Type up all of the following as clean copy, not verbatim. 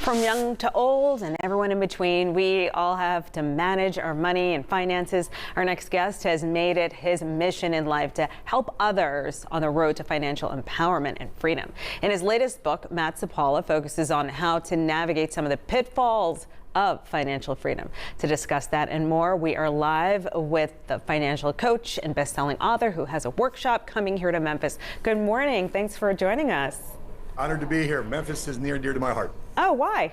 From young to old and everyone in between, we all have to manage our money and finances. Our next guest has made it his mission in life to help others on the road to financial empowerment and freedom. In his latest book, Matt Sapaula focuses on how to navigate some of the pitfalls of financial freedom. To discuss that and more, we are live with the financial coach and best-selling author who has a workshop coming here to Memphis. Good morning. Thanks for joining us. Honored to be here. Memphis is near and dear to my heart. Oh, why?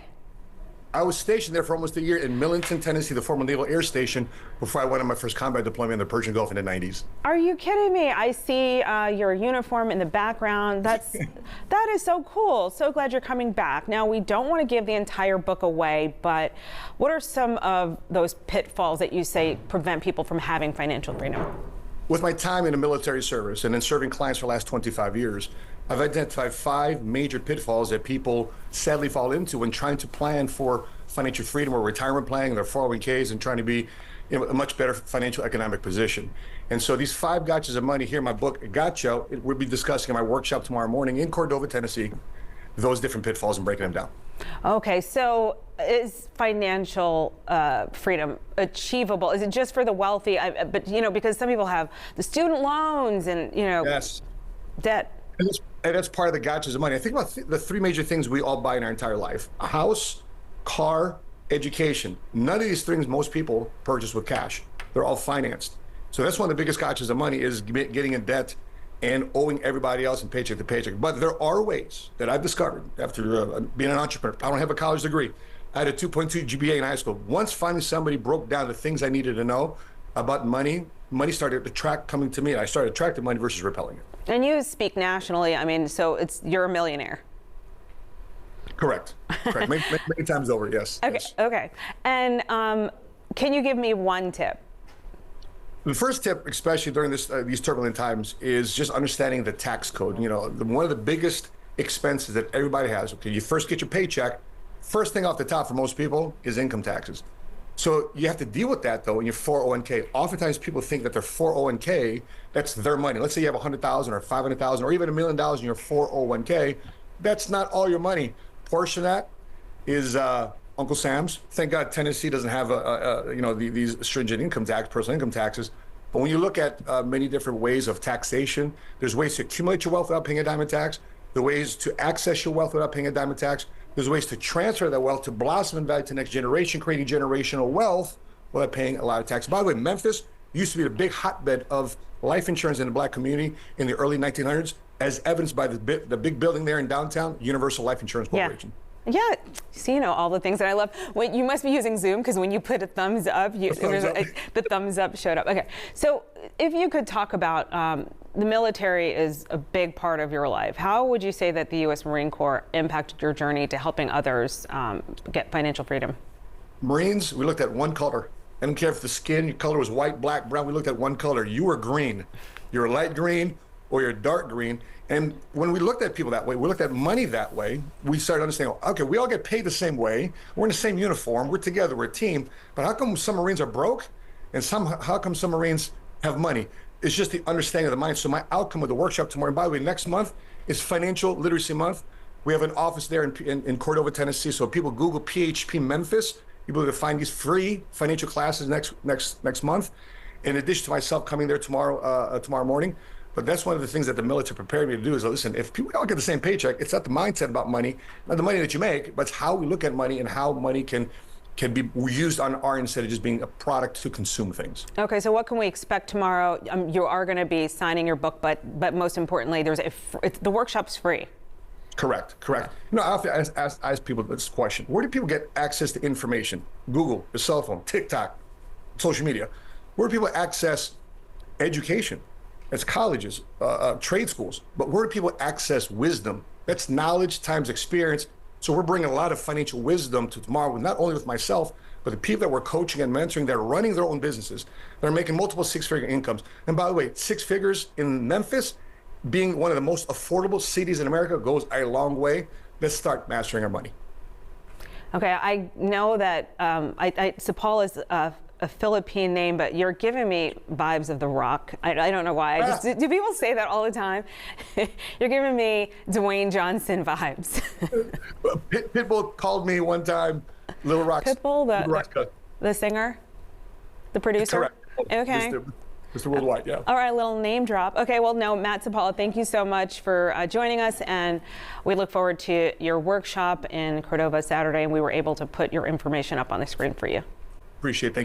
I was stationed there for almost a year in Millington, Tennessee, the former Naval Air Station, before I went on my first combat deployment in the Persian Gulf in the 90s. Are you kidding me? I see your uniform in the background. That is so cool. So glad you're coming back. Now, we don't want to give the entire book away, but what are some of those pitfalls that you say prevent people from having financial freedom? With my time in the military service and then serving clients for the last 25 years, I've identified 5 major pitfalls that people sadly fall into when trying to plan for financial freedom or retirement planning, their 401ks, and trying to be in a much better financial economic position. And so these 5 gotchas of money here in my book, Gotcha, we'll be discussing in my workshop tomorrow morning in Cordova, Tennessee, those different pitfalls and breaking them down. Okay, so is financial freedom achievable? Is it just for the wealthy? But, you know, because some people have the student loans and, you know, yes, debt. And that's part of the gotchas of money. I think about the 3 major things we all buy in our entire life: a house, car, education. None of these things most people purchase with cash. They're all financed. So that's one of the biggest gotchas of money, is getting in debt and owing everybody else and paycheck to paycheck. But there are ways that I've discovered after being an entrepreneur. I don't have a college degree. I had a 2.2 GPA in high school. Once finally somebody broke down the things I needed to know about money, money started to coming to me, and I started attracting money versus repelling it. And you speak nationally. I mean, so you're a millionaire. Correct. Many times over, yes. Okay. Yes. Okay. And can you give me one tip? The first tip, especially during these turbulent times, is just understanding the tax code. You know, one of the biggest expenses that everybody has. Okay, you first get your paycheck. First thing off the top for most people is income taxes. So you have to deal with that, though, in your 401k. Oftentimes people think that their 401k, that's their money. Let's say you have $100,000 or $500,000 or even $1 million in your 401k. That's not all your money. Portion of that is Uncle Sam's. Thank God Tennessee doesn't have these stringent income tax, personal income taxes. But when you look at many different ways of taxation, there's ways to accumulate your wealth without paying a dime of tax. There are ways to access your wealth without paying a dime of tax. There's ways to transfer that wealth to blossom and value to the next generation, creating generational wealth without paying a lot of tax. By the way, Memphis used to be the big hotbed of life insurance in the Black community in the early 1900s, as evidenced by the big building there in downtown, Universal Life Insurance Corporation. Yeah, so you know all the things that I love. Wait, you must be using Zoom, because when you put a thumbs up, the thumbs up showed up. Okay, so if you could talk about the military is a big part of your life. How would you say that the U.S. Marine Corps impacted your journey to helping others get financial freedom? Marines, we looked at one color. I don't care if the skin color was white, black, brown. We looked at one color. You were green. You're light green or you're dark green. And when we looked at people that way, we looked at money that way, we started understanding, okay, we all get paid the same way. We're in the same uniform. We're together. We're a team. But how come some Marines are broke and how come some Marines have money? It's just the understanding of the mind. So my outcome of the workshop tomorrow, and by the way, next month is Financial Literacy Month. We have an office there in Cordova, Tennessee. So people Google PHP Memphis, you'll be able to find these free financial classes next month. In addition to myself coming there tomorrow morning. But that's one of the things that the military prepared me to do is, listen, if people all get the same paycheck, it's not the mindset about money, not the money that you make, but it's how we look at money and how money can be used on our end instead of just being a product to consume things. Okay, so what can we expect tomorrow? You are going to be signing your book, but most importantly, the workshop's free. Correct. You know, I often ask people this question: where do people get access to information? Google, your cell phone, TikTok, social media. Where do people access education? It's colleges, trade schools. But where do people access wisdom? That's knowledge times experience. So we're bringing a lot of financial wisdom to tomorrow, not only with myself, but the people that we're coaching and mentoring that are running their own businesses, that are making multiple 6-figure incomes. And by the way, 6 figures in Memphis, being one of the most affordable cities in America, goes a long way. Let's start mastering our money. Okay, I know that Sapaula is a a Philippine name, but you're giving me vibes of The Rock. I don't know why. Do people say that all the time? You're giving me Dwayne Johnson vibes. Pitbull called me one time, Little Rock's. Pitbull, Little Rock's cousin. the singer, the producer? Correct. Okay. Mr. Worldwide, yeah. All right, a little name drop. Okay, well, no, Matt Sapaula, thank you so much for joining us, and we look forward to your workshop in Cordova Saturday, and we were able to put your information up on the screen for you. Appreciate it. Thank you.